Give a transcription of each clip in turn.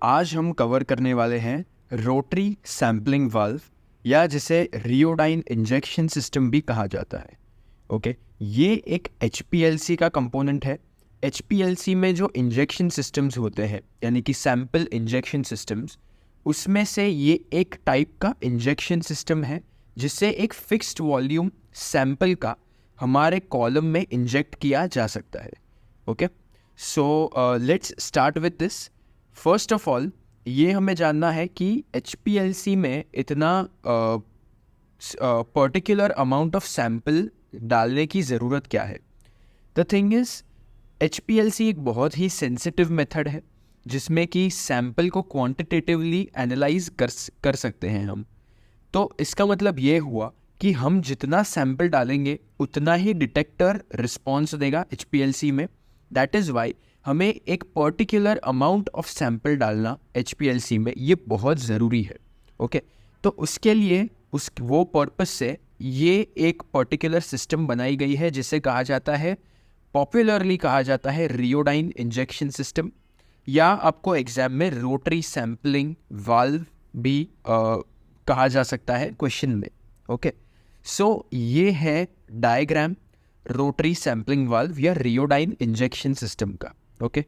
आज हम कवर करने वाले हैं रोटरी सैम्पलिंग वाल्व या जिसे रियोडाइन इंजेक्शन सिस्टम भी कहा जाता है। ओके, ये एक HPLC का कंपोनेंट है। HPLC में जो इंजेक्शन सिस्टम्स होते हैं यानी कि सैम्पल इंजेक्शन सिस्टम्स, उसमें से ये एक टाइप का इंजेक्शन सिस्टम है जिससे एक फिक्स्ड वॉल्यूम सैंपल का हमारे कॉलम में इंजेक्ट किया जा सकता है। Okay, so let's start with this. First of all ये हमें जानना है कि HPLC में इतना पर्टिकुलर अमाउंट ऑफ सैंपल डालने की ज़रूरत क्या है। द थिंग इज़ HPLC एक बहुत ही सेंसिटिव मेथड है जिसमें कि सैंपल को क्वांटिटेटिवली एनालाइज कर सकते हैं हम। तो इसका मतलब ये हुआ कि हम जितना सैंपल डालेंगे उतना ही डिटेक्टर रिस्पॉन्स देगा HPLC में। दैट इज़ वाई हमें एक पर्टिकुलर अमाउंट ऑफ सैंपल डालना HPLC में ये बहुत ज़रूरी है। ओके, तो उसके लिए वो पर्पस से ये एक पर्टिकुलर सिस्टम बनाई गई है जिसे कहा जाता है, पॉपुलरली कहा जाता है रियोडाइन इंजेक्शन सिस्टम, या आपको एग्जाम में रोटरी सैम्पलिंग वाल्व भी कहा जा सकता है क्वेश्चन में। ओके, सो ये है डायग्राम रोटरी सैम्पलिंग वाल्व या रियोडाइन इंजेक्शन सिस्टम का। ओके,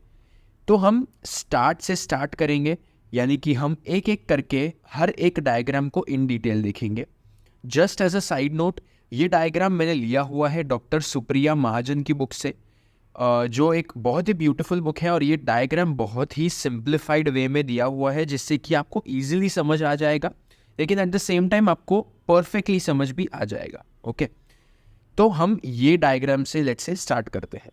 तो हम स्टार्ट से स्टार्ट करेंगे, यानी कि हम एक एक करके हर एक डायग्राम को इन डिटेल देखेंगे। Just as a side note, ये डायग्राम मैंने लिया हुआ है डॉक्टर सुप्रिया महाजन की बुक से, जो एक बहुत ही ब्यूटीफुल बुक है, और ये डायग्राम बहुत ही सिंप्लीफाइड वे में दिया हुआ है जिससे कि आपको ईजिली समझ आ जाएगा, लेकिन एट द सेम टाइम आपको परफेक्टली समझ भी आ जाएगा। ओके, तो हम ये डायग्राम से लेट्स से स्टार्ट करते हैं।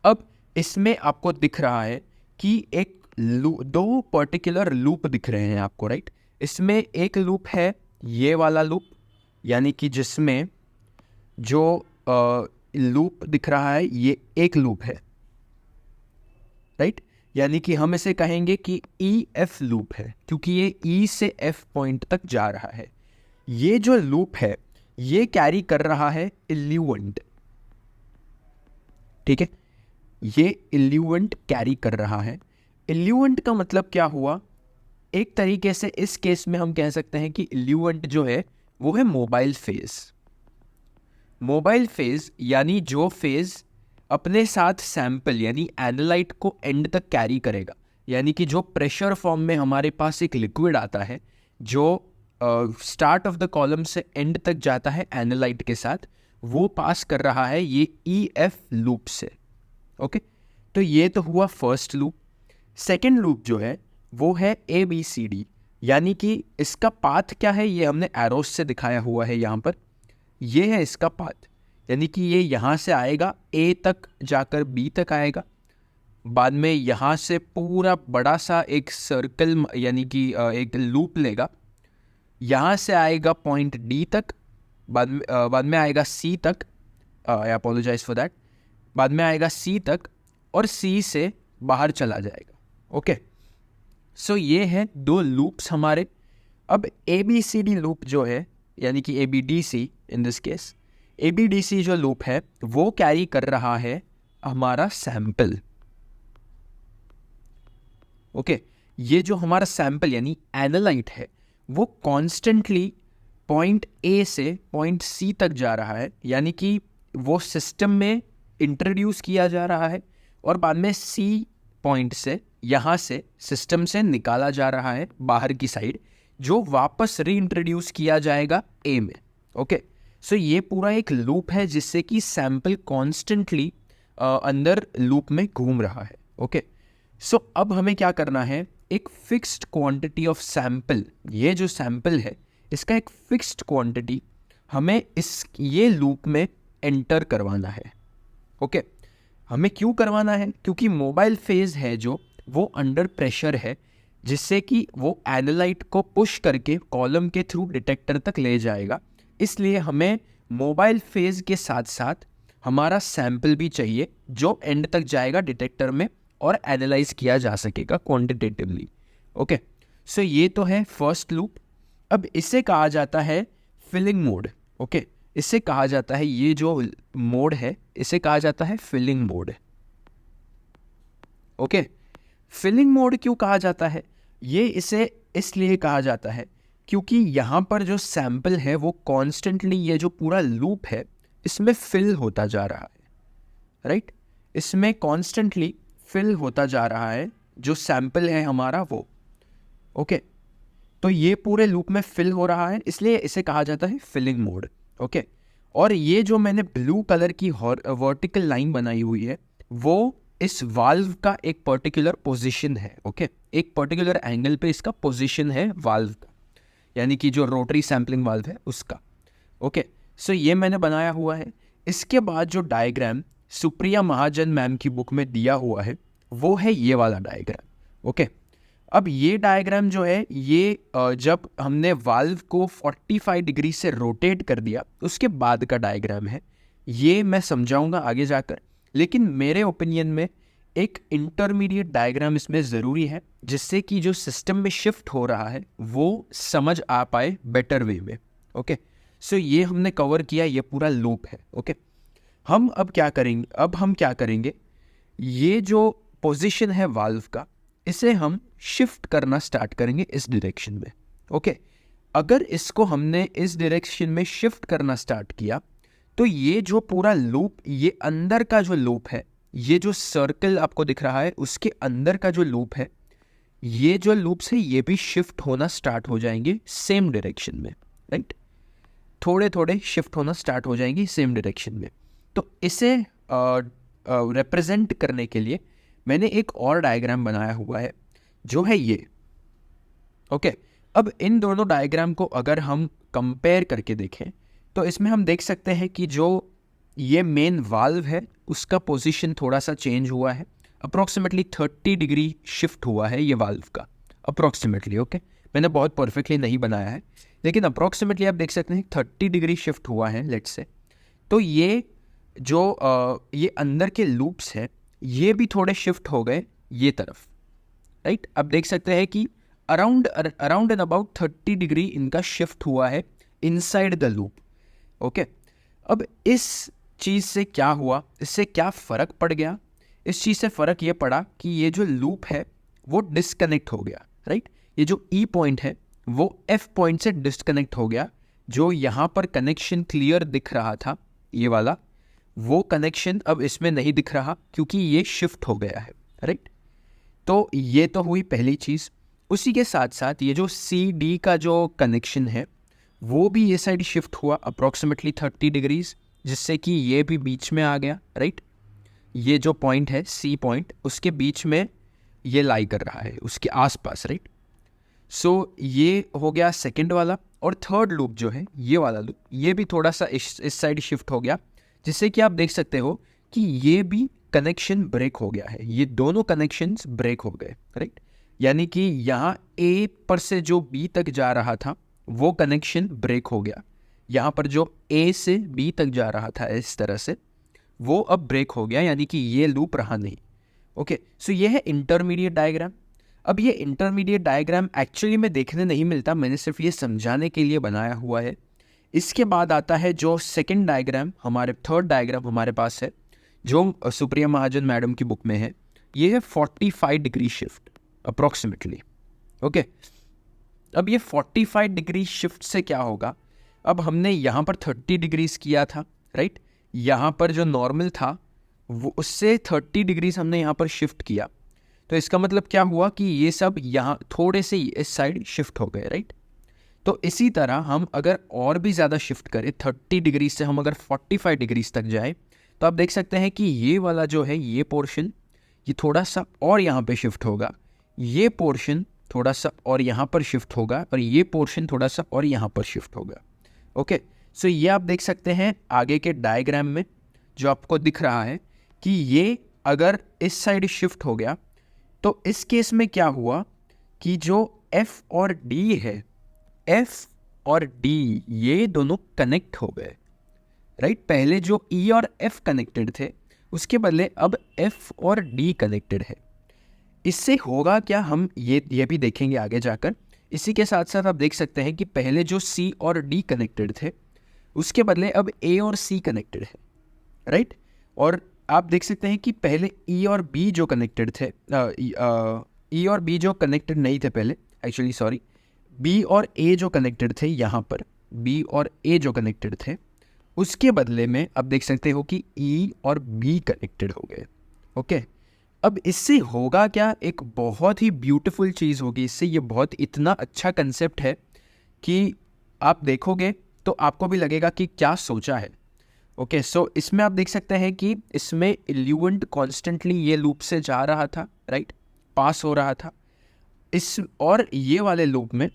अब इसमें आपको दिख रहा है कि एक दो पर्टिकुलर लूप दिख रहे हैं आपको, राइट। इसमें एक लूप है ये वाला लूप, यानी कि जिसमें जो लूप दिख रहा है ये एक लूप है, राइट। यानी कि हम इसे कहेंगे कि EF लूप है क्योंकि ये E से F पॉइंट तक जा रहा है। ये जो लूप है ये कैरी कर रहा है इल्यूएंट, ठीक है, ये इल्यूएंट कैरी कर रहा है। इल्यूएंट का मतलब क्या हुआ, एक तरीके से इस केस में हम कह सकते हैं कि इल्यूएंट जो है वो है मोबाइल फेज। मोबाइल फेज यानी जो फेज अपने साथ सैंपल यानी एनालाइट को एंड तक कैरी करेगा, यानी कि जो प्रेशर फॉर्म में हमारे पास एक लिक्विड आता है जो स्टार्ट ऑफ द कॉलम से एंड तक जाता है एनालाइट के साथ, वो पास कर रहा है ये EF लूप से। ओके, तो ये तो हुआ फर्स्ट लूप। सेकेंड लूप जो है वो है ABCD, यानी कि इसका पाथ क्या है ये हमने एरोस से दिखाया हुआ है यहाँ पर। ये है इसका पाथ, यानी कि ये यहाँ से आएगा A तक जाकर B तक आएगा, बाद में यहाँ से पूरा बड़ा सा एक सर्कल यानी कि एक लूप लेगा, यहाँ से आएगा पॉइंट D तक, बाद में आएगा C तक, आई अपोलोजाइज फॉर दैट, बाद में आएगा C तक और C से बाहर चला जाएगा। ओके, सो ये है दो लूप्स हमारे। अब ABCD लूप जो है यानी कि ABDC in this case, ABDC जो लूप है वो कैरी कर रहा है हमारा सैंपल। ओके, ये जो हमारा सैंपल यानी एनालाइट है वो कॉन्स्टेंटली पॉइंट A से पॉइंट C तक जा रहा है, यानी कि वो सिस्टम में इंट्रोड्यूस किया जा रहा है और बाद में C पॉइंट से यहाँ से सिस्टम से निकाला जा रहा है बाहर की साइड, जो वापस रीइंट्रोड्यूस किया जाएगा A में। ओके, सो ये पूरा एक लूप है जिससे कि सैंपल कॉन्स्टेंटली अंदर लूप में घूम रहा है। ओके, सो अब हमें क्या करना है, एक फिक्स्ड क्वांटिटी ऑफ सैंपल, ये जो सैंपल है इसका एक फिक्स्ड क्वांटिटी हमें ये लूप में एंटर करवाना है। ओके, हमें क्यों करवाना है, क्योंकि मोबाइल फेज है जो वो अंडर प्रेशर है, जिससे कि वो एनालाइट को पुश करके कॉलम के थ्रू डिटेक्टर तक ले जाएगा। इसलिए हमें मोबाइल फेज के साथ साथ हमारा सैंपल भी चाहिए जो एंड तक जाएगा डिटेक्टर में और एनालाइज किया जा सकेगा क्वांटिटेटिवली। ओके, सो ये तो है फर्स्ट लूप। अब इसे कहा जाता है फिलिंग मोड। ओके, इसे कहा जाता है, ये जो मोड है इसे कहा जाता है filling mode. Okay, filling mode क्यों कहा जाता है? ये इसे इसलिए कहा जाता है क्योंकि यहाँ पर जो सैंपल है वो कॉन्स्टेंटली, ये जो पूरा लूप है इसमें फिल होता जा रहा है, राइट? इसमें कॉन्स्टेंटली फिल होता जा रहा है जो सैंपल है हमारा वो, ओके? तो ये पूरे लूप में फिल हो रहा है, इसलिए इसे कहा जाता है फिलिंग मोड, ओके? और ये जो मैंने ब्लू कलर की वर्टिकल लाइन बनाई हुई है वो इस वाल्व का एक पर्टिकुलर पोजीशन है, ओके? एक पर्टिकुलर एंगल पे इसका पोजीशन है वाल्व का, यानी कि जो रोटरी सैम्पलिंग वाल्व है उसका, ओके? सो ये मैंने बनाया हुआ है। इसके बाद जो डायग्राम सुप्रिया महाजन मैम की बुक में दिया हुआ है वो है ये वाला डायग्राम, ओके? अब ये डायग्राम जो है ये जब हमने वाल्व को 45 डिग्री से रोटेट कर दिया उसके बाद का डायग्राम है। ये मैं समझाऊंगा आगे जाकर, लेकिन मेरे ओपिनियन में एक इंटरमीडिएट डायग्राम इसमें ज़रूरी है जिससे कि जो सिस्टम में शिफ्ट हो रहा है वो समझ आ पाए बेटर वे में, ओके? सो ये हमने कवर किया, ये पूरा लूप है, ओके? हम अब क्या करेंगे, ये जो पोजीशन है वाल्व का इसे हम शिफ्ट करना स्टार्ट करेंगे इस डायरेक्शन में, ओके? अगर इसको हमने इस डायरेक्शन में शिफ्ट करना स्टार्ट किया तो ये जो पूरा लूप, ये अंदर का जो लूप है, ये जो सर्कल आपको दिख रहा है उसके अंदर का जो लूप है, ये जो लूप्स है ये भी शिफ्ट होना स्टार्ट हो जाएंगे सेम डायरेक्शन में, राइट? थोड़े थोड़े शिफ्ट होना स्टार्ट हो जाएंगी सेम डायरेक्शन में। तो इसे रिप्रेजेंट करने के लिए मैंने एक और डायग्राम बनाया हुआ है जो है ये, ओके? अब इन दोनों डायग्राम को अगर हम कंपेयर करके देखें तो इसमें हम देख सकते हैं कि जो ये मेन वाल्व है उसका पोजीशन थोड़ा सा चेंज हुआ है, अप्रॉक्सीमेटली 30 डिग्री शिफ्ट हुआ है ये वाल्व का, अप्रॉक्सीमेटली, ओके? मैंने बहुत परफेक्टली नहीं बनाया है लेकिन अप्रॉक्सीमेटली आप देख सकते हैं 30 डिग्री शिफ्ट हुआ है, लेट्स से। तो ये जो ये अंदर के लूप्स हैं ये भी थोड़े शिफ्ट हो गए ये तरफ, राइट? आप देख सकते हैं कि अराउंड एंड अबाउट 30 डिग्री इनका शिफ्ट हुआ है इनसाइड द लूप, ओके? अब इस चीज़ से क्या हुआ, इससे क्या फ़र्क पड़ गया? इस चीज़ से फ़र्क ये पड़ा कि ये जो लूप है वो डिस्कनेक्ट हो गया, राइट? ये जो ई पॉइंट है वो एफ पॉइंट से डिस्कनेक्ट हो गया। जो यहाँ पर कनेक्शन क्लियर दिख रहा था ये वाला, वो कनेक्शन अब इसमें नहीं दिख रहा क्योंकि ये शिफ्ट हो गया है, राइट? तो ये तो हुई पहली चीज़। उसी के साथ साथ ये जो सी डी का जो कनेक्शन है वो भी ये साइड शिफ्ट हुआ अप्रॉक्सीमेटली 30 डिग्रीज, जिससे कि ये भी बीच में आ गया, राइट? ये जो पॉइंट है सी पॉइंट उसके बीच में ये लाई कर रहा है, उसके आसपास, राइट? सो ये हो गया सेकंड वाला। और थर्ड लूप जो है ये वाला लूप, ये भी थोड़ा सा इस साइड शिफ्ट हो गया, जिससे कि आप देख सकते हो कि ये भी कनेक्शन ब्रेक हो गया है, ये दोनों कनेक्शंस ब्रेक हो गए, राइट? यानी कि यहाँ ए पर से जो बी तक जा रहा था वो कनेक्शन ब्रेक हो गया, यहाँ पर जो ए से बी तक जा रहा था इस तरह से वो अब ब्रेक हो गया, यानी कि ये लूप रहा नहीं, ओके? सो ये है इंटरमीडिएट डायग्राम। अब ये इंटरमीडिएट डायग्राम एक्चुअली में देखने नहीं मिलता, मैंने सिर्फ ये समझाने के लिए बनाया हुआ है। इसके बाद आता है जो सेकंड डायग्राम, हमारे थर्ड डायग्राम हमारे पास है जो सुप्रिया महाजन मैडम की बुक में है। ये है 45 डिग्री शिफ्ट अप्रॉक्सीमेटली, ओके? अब ये 45 डिग्री शिफ्ट से क्या होगा, अब हमने यहाँ पर 30 डिग्रीज किया था, राइट? यहाँ पर जो नॉर्मल था वो उससे 30 डिग्रीज हमने यहाँ पर शिफ्ट किया, तो इसका मतलब क्या हुआ कि ये सब यहाँ थोड़े से इस साइड शिफ्ट हो गए, राइट? तो इसी तरह हम अगर और भी ज़्यादा शिफ्ट करें 30 डिग्री से हम अगर 45 डिग्रीज तक जाए तो आप देख सकते हैं कि ये वाला जो है ये पोर्शन ये थोड़ा सा और यहाँ पे शिफ्ट होगा, ये पोर्शन थोड़ा सा और यहाँ पर शिफ्ट होगा, और ये पोर्शन थोड़ा सा और यहाँ पर शिफ्ट होगा, ओके? सो ये आप देख सकते हैं आगे के डायग्राम में जो आपको दिख रहा है कि ये अगर इस साइड शिफ्ट हो गया तो इस केस में क्या हुआ कि जो F और D है, F और D ये दोनों कनेक्ट हो गए, राइट? पहले जो E और F कनेक्टेड थे उसके बदले अब F और D कनेक्टेड है। इससे होगा क्या, हम ये भी देखेंगे आगे जाकर। इसी के साथ साथ आप देख सकते हैं कि पहले जो C और D कनेक्टेड थे उसके बदले अब A और C कनेक्टेड है, राइट? और आप देख सकते हैं कि पहले ई और बी जो कनेक्टेड थे, ई और बी जो कनेक्टेड नहीं थे पहले, एक्चुअली सॉरी, बी और ए जो कनेक्टेड थे, यहाँ पर बी और ए जो कनेक्टेड थे, उसके बदले में अब देख सकते हो कि ई और बी कनेक्टेड हो गए। ओके, अब इससे होगा क्या, एक बहुत ही ब्यूटीफुल चीज़ होगी इससे। ये बहुत इतना अच्छा कंसेप्ट है कि आप देखोगे तो आपको भी लगेगा कि क्या सोचा है। ओके, सो इसमें आप देख सकते हैं कि इसमें इल्यूएंट कॉन्स्टेंटली ये लूप से जा रहा था, राइट, पास हो रहा था इस, और ये वाले लूप में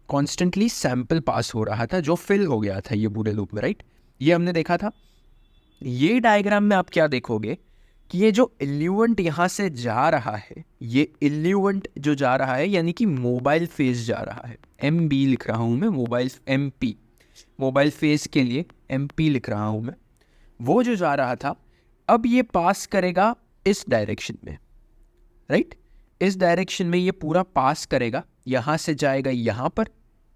कॉन्स्टेंटली सैंपल पास हो रहा था जो फिल हो गया था ये पूरे लूप में, राइट। ये हमने देखा था। ये डायग्राम में आप क्या देखोगे कि ये जो इल्यूएंट यहाँ से जा रहा है, ये इल्यूएंट जो जा रहा है यानी कि मोबाइल फेज जा रहा है, MB लिख रहा हूँ मैं, मोबाइल MP, मोबाइल फेज के लिए MP लिख रहा हूँ मैं, वो जो जा रहा था अब ये पास करेगा इस डायरेक्शन में, राइट। इस डायरेक्शन में ये पूरा पास करेगा, यहाँ से जाएगा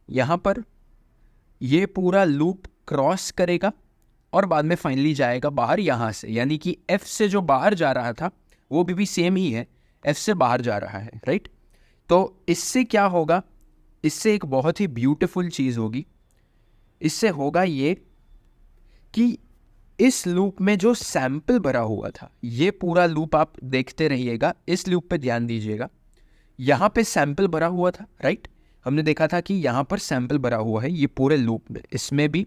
यहाँ पर ये पूरा लूप क्रॉस करेगा और बाद में फाइनली जाएगा बाहर यहाँ से, यानी कि F से जो बाहर जा रहा था वो भी सेम ही है, F से बाहर जा रहा है, राइट। तो इससे क्या होगा, इससे एक बहुत ही ब्यूटीफुल चीज़ होगी। इससे होगा ये कि इस लूप में जो सैंपल भरा हुआ था, ये पूरा लूप आप देखते रहिएगा, इस लूप पे ध्यान दीजिएगा, यहाँ पे सैंपल भरा हुआ था, राइट। हमने देखा था कि यहाँ पर सैंपल भरा हुआ है ये पूरे लूप में, इसमें भी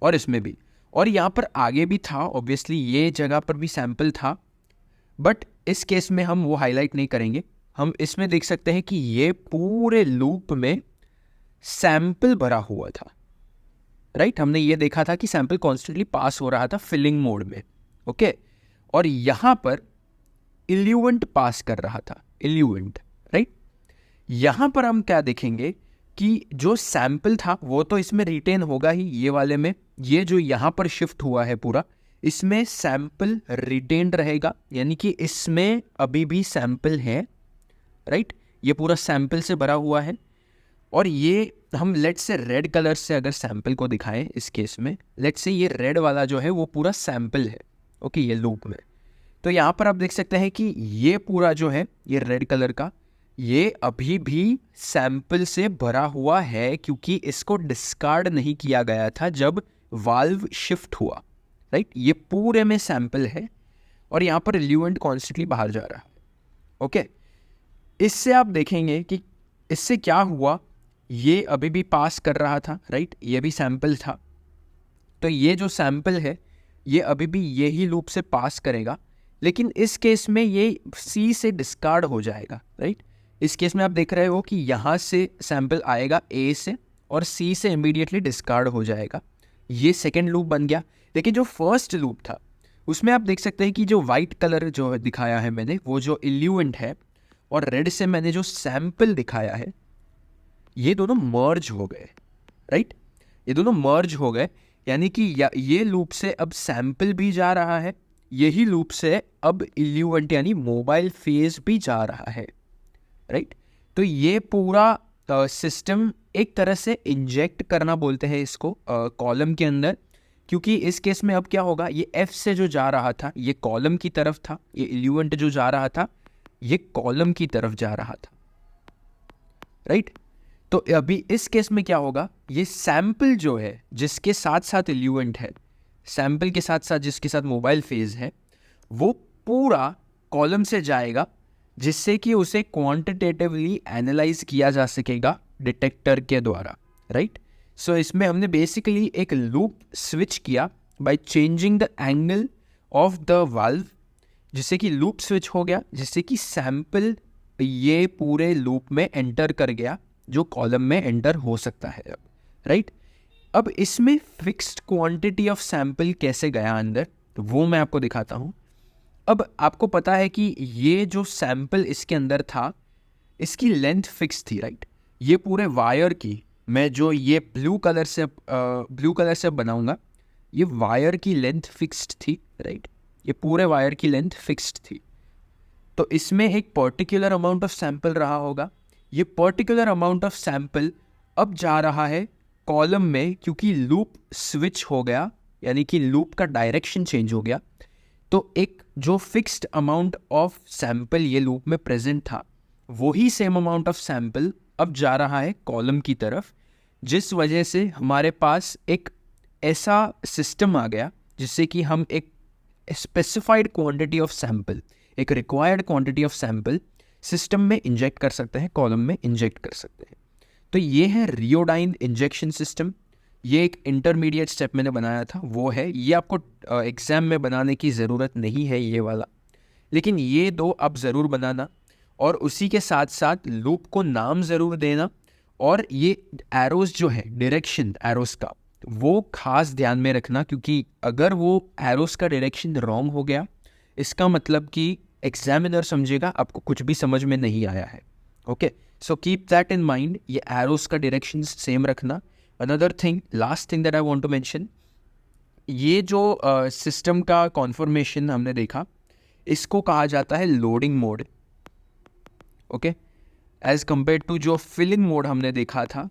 और इसमें भी, और यहाँ पर आगे भी था, ऑब्वियसली ये जगह पर भी सैंपल था, बट इस केस में हम वो हाईलाइट नहीं करेंगे। हम इसमें देख सकते हैं कि ये पूरे लूप में सैंपल भरा हुआ था, राइट। हमने ये देखा था कि सैंपल कॉन्स्टेंटली पास हो रहा था फिलिंग मोड में, ओके। और यहाँ पर इल्यूएंट पास कर रहा था, इल्यूएंट, राइट। यहाँ पर हम क्या देखेंगे कि जो सैंपल था वो तो इसमें रिटेन होगा ही, ये वाले में, ये जो यहाँ पर शिफ्ट हुआ है पूरा, इसमें सैंपल रिटेन रहेगा, यानी कि इसमें अभी भी सैंपल है, राइट। ये पूरा सैंपल से भरा हुआ है। और ये हम लेट से रेड कलर से अगर सैंपल को दिखाएं, इस केस में लेट से ये रेड वाला जो है वो पूरा सैंपल है, ओके, ये लूप में। तो यहाँ पर आप देख सकते हैं कि ये पूरा जो है ये रेड कलर का, ये अभी भी सैंपल से भरा हुआ है, क्योंकि इसको डिस्कार्ड नहीं किया गया था जब वाल्व शिफ्ट हुआ, राइट। ये पूरे में सैंपल है और यहाँ पर इल्यूएंट कॉन्स्टेंटली बाहर जा रहा है, ओके। इससे आप देखेंगे कि इससे क्या हुआ, ये अभी भी पास कर रहा था, राइट, ये भी सैंपल था। तो ये जो सैंपल है ये अभी भी यही लूप से पास करेगा, लेकिन इस केस में ये C से डिस्कार्ड हो जाएगा, राइट। इस केस में आप देख रहे हो कि यहाँ से सैंपल आएगा A से और C से इमीडिएटली डिस्कार्ड हो जाएगा, ये सेकेंड लूप बन गया। लेकिन जो फर्स्ट लूप था उसमें आप देख सकते हैं कि जो वाइट कलर जो दिखाया है मैंने, वो जो इल्यूएंट है, और रेड से मैंने जो सैंपल दिखाया है, ये दोनों मर्ज हो गए, राइट। ये दोनों मर्ज हो गए, यानी कि ये लूप से अब सैंपल भी जा रहा है, यही लूप से अब इल्यूएंट यानी मोबाइल फेज भी जा रहा है, राइट। तो ये पूरा सिस्टम एक तरह से इंजेक्ट करना बोलते हैं इसको कॉलम के अंदर, क्योंकि इस केस में अब क्या होगा, ये F से जो जा रहा था ये कॉलम की तरफ था, ये इल्यूएंट जो जा रहा था ये कॉलम की तरफ जा रहा था, राइट। तो अभी इस केस में क्या होगा, ये सैंपल जो है जिसके साथ साथ इल्यूएंट है, सैंपल के साथ साथ जिसके साथ मोबाइल फेज है, वो पूरा कॉलम से जाएगा, जिससे कि उसे क्वांटिटेटिवली एनालाइज किया जा सकेगा डिटेक्टर के द्वारा, राइट। सो इसमें हमने बेसिकली एक लूप स्विच किया by changing the angle of the valve, जिससे कि लूप स्विच हो गया, जिससे कि सैंपल ये पूरे लूप में एंटर कर गया जो कॉलम में एंटर हो सकता है अब, राइट। अब इसमें फिक्स्ड क्वांटिटी ऑफ सैंपल कैसे गया अंदर, तो वो मैं आपको दिखाता हूँ। अब आपको पता है कि ये जो सैंपल इसके अंदर था इसकी लेंथ फिक्स थी, राइट। ये पूरे वायर की, मैं जो ये ब्लू कलर से बनाऊंगा, ये वायर की लेंथ फिक्स्ड थी, राइट। ये पूरे वायर की लेंथ फिक्स्ड थी। तो इसमें एक पर्टिकुलर अमाउंट ऑफ सैंपल रहा होगा, ये पर्टिकुलर अमाउंट ऑफ सैंपल अब जा रहा है कॉलम में, क्योंकि लूप स्विच हो गया, यानी कि लूप का डायरेक्शन चेंज हो गया। तो एक जो फिक्स्ड अमाउंट ऑफ सैंपल ये लूप में प्रेजेंट था, वही सेम अमाउंट ऑफ सैंपल अब जा रहा है कॉलम की तरफ, जिस वजह से हमारे पास एक ऐसा सिस्टम आ गया जिससे कि हम एक स्पेसिफाइड क्वांटिटी ऑफ सैंपल, एक required quantity of sample system में इंजेक्ट कर सकते हैं, कॉलम में इंजेक्ट कर सकते हैं। तो ये है रियोडाइन इंजेक्शन सिस्टम। ये एक इंटरमीडिएट स्टेप मैंने बनाया था, वो है ये। आपको एग्ज़ाम में बनाने की ज़रूरत नहीं है ये वाला, लेकिन ये दो आप ज़रूर बनाना, और उसी के साथ साथ लूप को नाम ज़रूर देना, और ये एरोज़ जो है, डायरेक्शन एरोज़ का, वो खास ध्यान में रखना, क्योंकि अगर वो एरोज़ का डायरेक्शन रॉन्ग हो गया, इसका मतलब कि एग्जामिनर समझेगा आपको कुछ भी समझ में नहीं आया है। Okay, so keep that in mind, ये एरोज़ का डायरेक्शन सेम रखना। Another thing, last thing that I want to mention, ये जो सिस्टम का कॉन्फर्मेशन हमने देखा, इसको कहा जाता है loading mode. Okay, as compare to जो फिलिंग मोड हमने देखा था,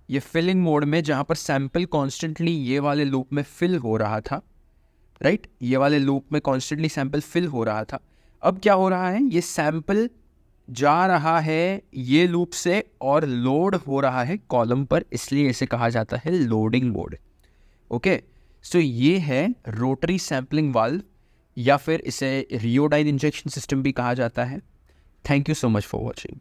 ये फिलिंग मोड में जहाँ पर सैंपल कॉन्स्टेंटली ये वाले लूप में फिल हो रहा था, राइट, ये वाले लूप में कॉन्स्टेंटली सैंपल फिल हो रहा था। अब क्या हो रहा है, ये सैंपल जा रहा है ये लूप से और लोड हो रहा है कॉलम पर, इसलिए इसे कहा जाता है लोडिंग मोड। ओके, सो ये है रोटरी सैम्पलिंग वाल्व, या फिर इसे रियोडाइन इंजेक्शन सिस्टम भी कहा जाता है। Thank you so much for watching.